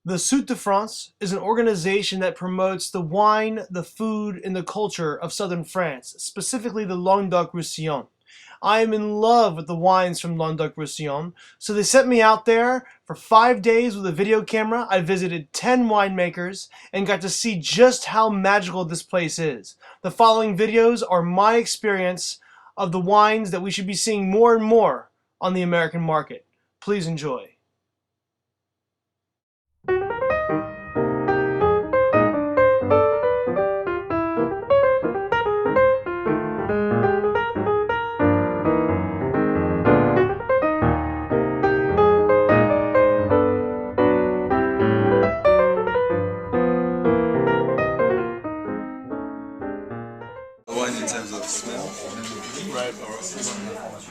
The Soup de France is an organization that promotes the wine, the food, and the culture of southern France, specifically the Languedoc-Roussillon. I am in love with the wines from Languedoc-Roussillon, so they sent me out there for 5 days with a video camera. I visited 10 winemakers and got to see just how magical this place is. The following videos are my experience of the wines that we should be seeing more and more on the American market. Please enjoy. Wine in terms of smell, Right.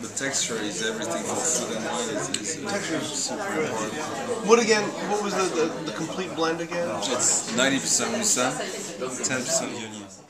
the texture is everything for food and wine. Is Texture is super important. What was the complete blend again? It's 90% Mussin, 10% Viognier.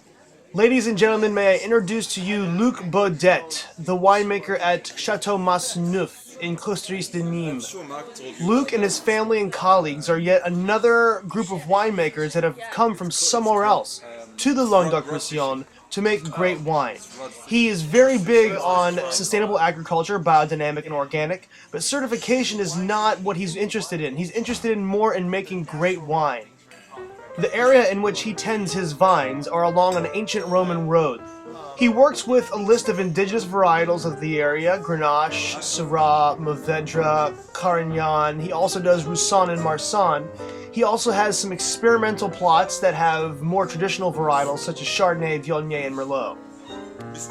Ladies and gentlemen, may I introduce to you Luc Baudet, the winemaker at Chateau Maasneuf in Closteries de Nîmes. Sure, Mark told you. Luc and his family and colleagues are yet another group of winemakers that have come from somewhere else to the Languedoc-Roussillon to make great wine. He is very big on sustainable agriculture, biodynamic and organic, but certification is not what he's interested in. He's interested in more in making great wine. The area in which he tends his vines are along an ancient Roman road. He works with a list of indigenous varietals of the area: Grenache, Syrah, Mourvedre, Carignan. He also does Roussanne and Marsanne. He also has some experimental plots that have more traditional varietals such as Chardonnay, Viognier, and Merlot.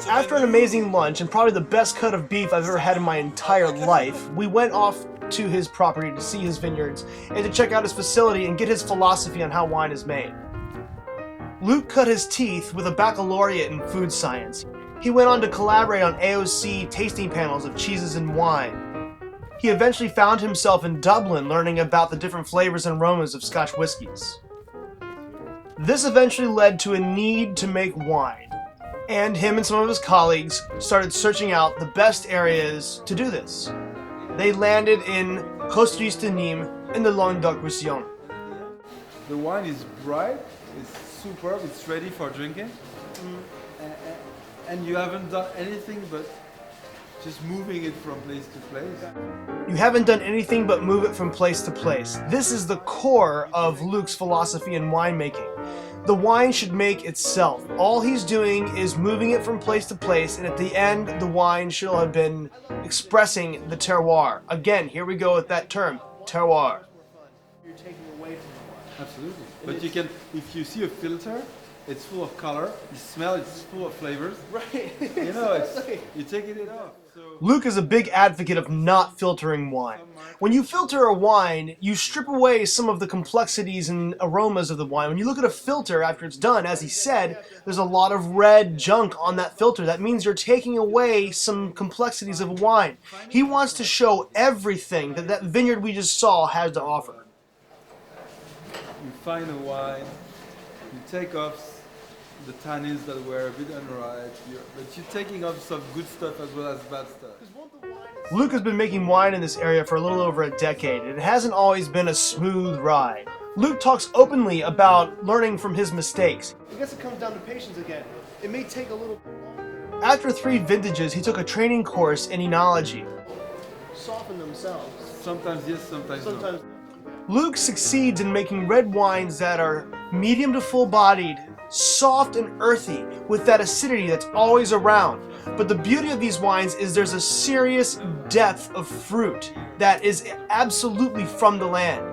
After an amazing lunch and probably the best cut of beef I've ever had in my entire life, we went off to his property to see his vineyards and to check out his facility and get his philosophy on how wine is made. Luc cut his teeth with a baccalaureate in food science. He went on to collaborate on AOC tasting panels of cheeses and wine. He eventually found himself in Dublin learning about the different flavors and aromas of Scotch whiskies. This eventually led to a need to make wine, and him and some of his colleagues started searching out the best areas to do this. They landed in Closteries de Nîmes in the Languedoc-Roussillon. The wine is bright, it's superb, it's ready for drinking. And you haven't done anything but just moving it from place to place. You haven't done anything but move it from place to place. This is the core of Luc's philosophy in winemaking. The wine should make itself. All he's doing is moving it from place to place, and at the end, the wine should have been expressing the terroir. Again, here we go with that term, terroir. You're taking away from the wine. Absolutely. But you can, if you see a filter, it's full of color. You smell, it's full of flavors. Right. You know, it's, you're taking it off. So Luc is a big advocate of not filtering wine. When you filter a wine, you strip away some of the complexities and aromas of the wine. When you look at a filter after it's done, as he said, there's a lot of red junk on that filter. That means you're taking away some complexities of a wine. He wants to show everything that that vineyard we just saw has to offer. you find a wine, you take off the tannins that were a bit unripe, but you're taking off some good stuff as well as bad stuff. Luc has been making wine in this area for a little over a decade, and it hasn't always been a smooth ride. Luc talks openly about learning from his mistakes. I guess it comes down to patience again. It may take a little bit longer. After 3 vintages, he took a training course in enology. Soften themselves. Sometimes yes, sometimes no. Sometimes. Luc succeeds in making red wines that are medium to full-bodied, soft and earthy, with that acidity that's always around. But the beauty of these wines is there's a serious depth of fruit that is absolutely from the land.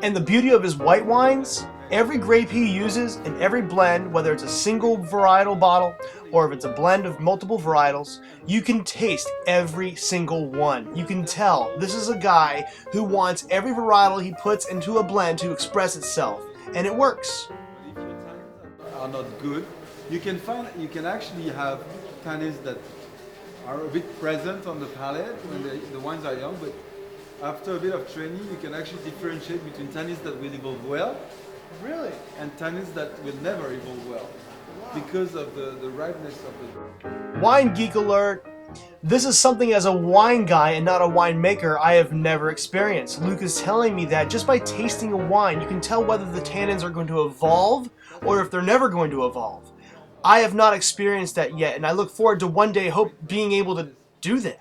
And the beauty of his white wines, every grape he uses in every blend, whether it's a single varietal bottle or if it's a blend of multiple varietals, you can taste every single one. You can tell this is a guy who wants every varietal he puts into a blend to express itself. And it works. If your tannins are not good, you can actually have tannins that are a bit present on the palate when the wines are young, but after a bit of training, you can actually differentiate between tannins that will evolve well Really? and tannins that will never evolve well because of the ripeness of the. Wine Geek Alert, This is something as a wine guy and not a winemaker I have never experienced. Luke is telling me that just by tasting a wine, you can tell whether the tannins are going to evolve or if they're never going to evolve. I have not experienced that yet, and I look forward to one day being able to do that.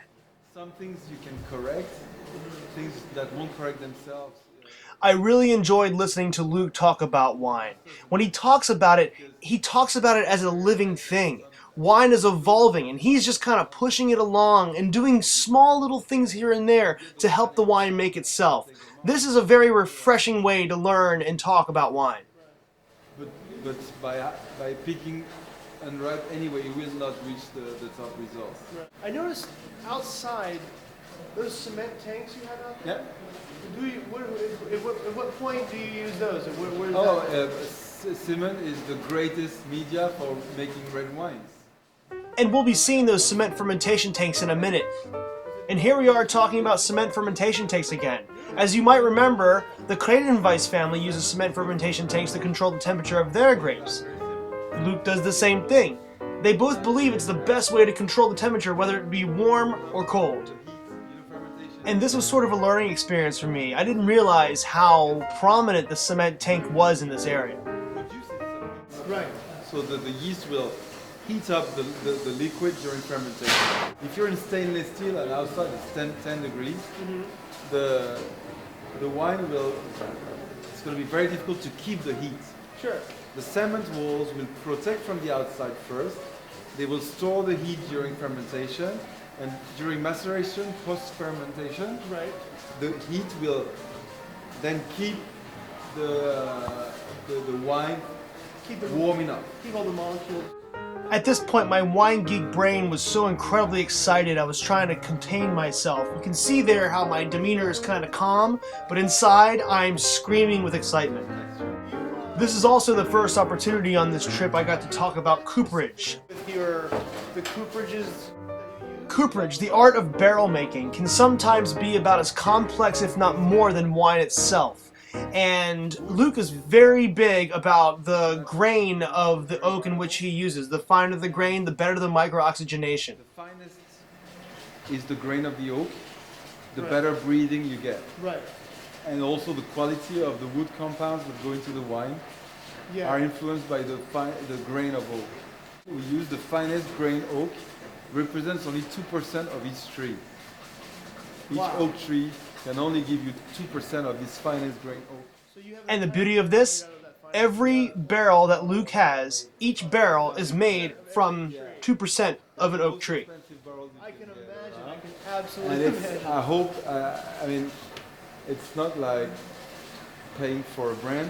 Some things you can correct, things that won't correct themselves. I really enjoyed listening to Luke talk about wine. When he talks about it as a living thing. Wine is evolving, and he's just kind of pushing it along and doing small little things here and there to help the wine make itself. This is a very refreshing way to learn and talk about wine. But by picking unripe anyway, you will not reach the top results. I noticed outside those cement tanks you had out there. Yeah. At what point do you use those? And where is that? Cement is the greatest media for making red wines. And we'll be seeing those cement fermentation tanks in a minute. And here we are talking about cement fermentation tanks again. As you might remember, the Kredenweiss family uses cement fermentation tanks to control the temperature of their grapes. Luke does the same thing. They both believe it's the best way to control the temperature, whether it be warm or cold. And this was sort of a learning experience for me. I didn't realize how prominent the cement tank was in this area. Right. So the yeast will heat up the liquid during fermentation. If you're in stainless steel and outside it's 10 degrees, the wine it's going to be very difficult to keep the heat. Sure. The cement walls will protect from the outside first. They will store the heat during fermentation, and during maceration, post-fermentation, Right. the heat will then keep the wine warm enough. Keep all the molecules. At this point, my wine geek brain was so incredibly excited I was trying to contain myself. You can see there how my demeanor is kind of calm, but inside I'm screaming with excitement. This is also the first opportunity on this trip I got to talk about cooperage. With the cooperages. Cooperage, the art of barrel making, can sometimes be about as complex, if not more, than wine itself. And Luke is very big about the grain of the oak in which he uses. The finer the grain, the better the microoxygenation. The finest is the grain of the oak, the better breathing you get. Right. And also the quality of the wood compounds that go into the wine Yeah. are influenced by the grain of oak. We use the finest grain oak, represents only 2% of each tree. Each Wow. oak tree can only give you 2% of this finest grain oak. So you have And the beauty of this, every barrel that Luke has, each barrel is made from 2% of an oak tree. Expensive barrel you I can get. imagine. I can And absolutely it's, imagine. I hope, I mean, it's not like paying for a brand,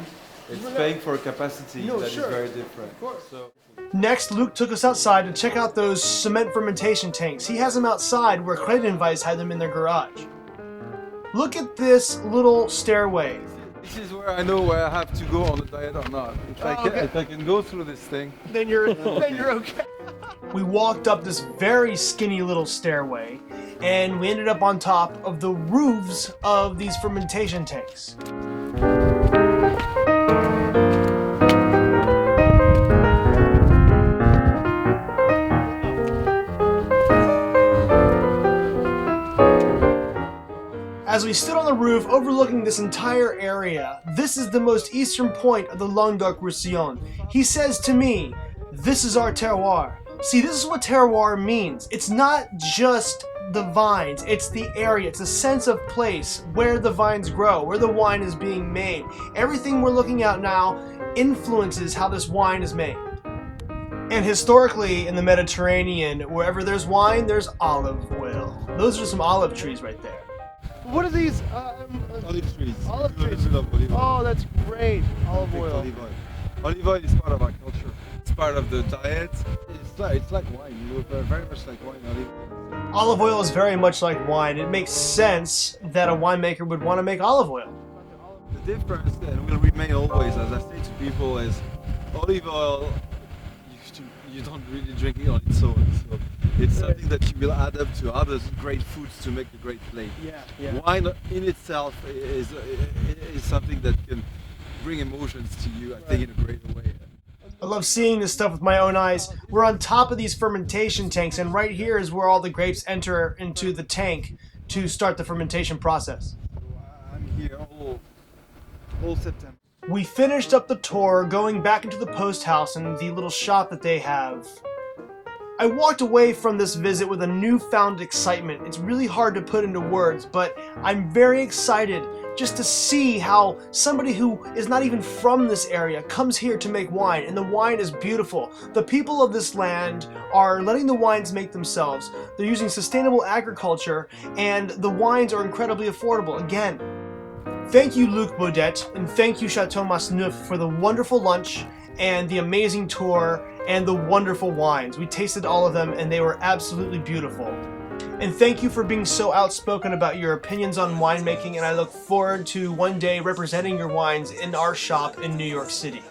it's No, no. paying for a capacity No, that is sure. very different. Of course. So, Next, Luke took us outside to check out those cement fermentation tanks. He has them outside where Kredenweiss had them in their garage. Look at this little stairway. this is where I know where I have to go on a diet or not. If I can go through this thing. Then you're okay. We walked up this very skinny little stairway, and we ended up on top of the roofs of these fermentation tanks. As we stood on the roof overlooking this entire area, this is the most eastern point of the Languedoc-Roussillon. He says to me, "This is our terroir." See, this is what terroir means. It's not just the vines, it's the area, it's a sense of place where the vines grow, where the wine is being made. Everything we're looking at now influences how this wine is made. And historically in the Mediterranean, wherever there's wine, there's olive oil. Those are some olive trees right there. What are these? Olive trees. Olive We trees. love olive oil. Oh, that's great. Olive Take oil. Olive oil. Olive oil is part of our culture. It's part of the diet. It's like wine. You look very much like wine. Olive oil. Olive oil is very much like wine. It makes sense that a winemaker would want to make olive oil. The difference then will remain always, as I say to people, is olive oil. You don't really drink it on its own. So it's something that you will add up to other great foods to make a great plate. Yeah. Wine in itself is something that can bring emotions to you, I think, in a great way. love seeing this stuff with my own eyes. We're on top of these fermentation tanks, and right here is where all the grapes enter into the tank to start the fermentation process. I'm here all September. We finished up the tour, going back into the post house and the little shop that they have. I walked away from this visit with a newfound excitement. It's really hard to put into words, but I'm very excited just to see how somebody who is not even from this area comes here to make wine, and the wine is beautiful. The people of this land are letting the wines make themselves. They're using sustainable agriculture, and the wines are incredibly affordable. Again, thank you, Luc Baudet, and thank you, Chateau Maisonneuve, for the wonderful lunch and the amazing tour and the wonderful wines. We tasted all of them, and they were absolutely beautiful. And thank you for being so outspoken about your opinions on winemaking, and I look forward to one day representing your wines in our shop in New York City.